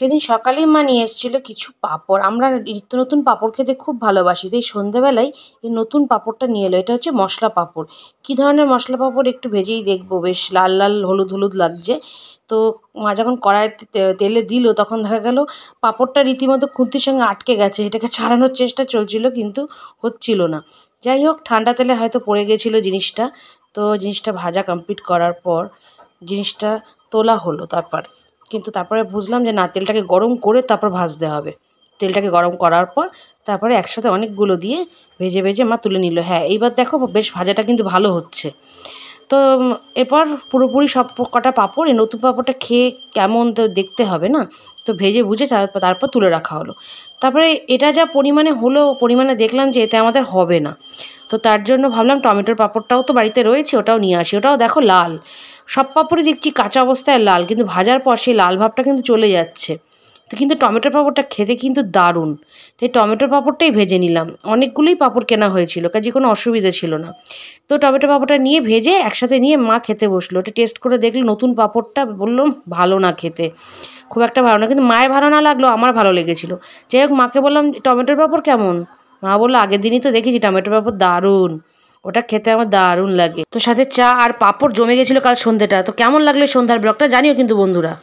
সেদিন সকালেই মা নিয়ে এসেছিল কিছু পাঁপড়। আমরা নিত্য নতুন পাঁপড় খেতে খুব ভালোবাসি। তো এই সন্ধ্যেবেলায় এই নতুন পাঁপড়টা নিয়ে এলো। এটা হচ্ছে মশলা পাঁপড়। কী ধরনের মশলা পাঁপড় একটু ভেজেই দেখবো, বেশ লাল লাল হলুদ হলুদ লাগছে। তো মা যখন কড়াইতে তেলে দিল তখন দেখা গেল পাঁপড়টা রীতিমতো খুন্তির সঙ্গে আটকে গেছে। এটাকে ছাড়ানোর চেষ্টা চলছিল কিন্তু হচ্ছিল না। যাই হোক, ঠান্ডা তেলে হয়তো পড়ে গেছিলো জিনিসটা। তো জিনিসটা ভাজা কমপ্লিট করার পর জিনিসটা তোলা হলো কিন্তু তারপরে বুঝলাম যে না, তেলটাকে গরম করে তারপর ভাজতে হবে। তেলটাকে গরম করার পর তারপরে একসাথে অনেকগুলো দিয়ে ভেজে ভেজে মা তুলে নিল। হ্যাঁ, এইবার দেখো বেশ ভাজাটা কিন্তু ভালো হচ্ছে। তো এরপর পুরোপুরি সব কটা পাঁপড়, এই নতুন পাঁপড়টা খেয়ে কেমন তো দেখতে হবে না, তো ভেজে ভুজে তারপর তুলে রাখা হলো। তারপরে এটা যা পরিমাণে হলো, পরিমাণে দেখলাম যে এতে আমাদের হবে না। তো তার জন্য ভাবলাম টমেটোর পাঁপড়টাও তো বাড়িতে রয়েছে, ওটাও নিয়ে আসি। ওটাও দেখো লাল, সব পাঁপড়ই দেখছি কাঁচা অবস্থায় লাল, কিন্তু ভাজার পর সেই লাল ভাবটা কিন্তু চলে যাচ্ছে। তো কিন্তু টমেটোর পাঁপড়টা খেতে কিন্তু দারুণ। তাই টমেটোর পাঁপড়টাই ভেজে নিলাম। অনেকগুলোই পাঁপড় কেনা হয়েছিল, কাজে কোনো অসুবিধা ছিল না। তো টমেটো পাঁপড়টা নিয়ে ভেজে একসাথে নিয়ে মা খেতে বসলো। ওটা টেস্ট করে দেখলো, নতুন পাঁপড়টা বললাম ভালো না খেতে, খুব একটা ভালো না। কিন্তু মায়ের ভালো না লাগলো, আমার ভালো লেগেছিলো। যাই হোক, মাকে বললাম টমেটোর পাঁপড় কেমন? মা বললো আগের দিনই তো দেখেছি, টমেটোর পাঁপড় দারুণ, ওটা খেতে আমার দারুণ লাগে। তো সাথে চা আর পাঁপড় জমে গেছিলো কাল সন্ধ্যেটা। তো কেমন লাগলো সন্ধ্যার ব্লগটা জানিও কিন্তু বন্ধুরা।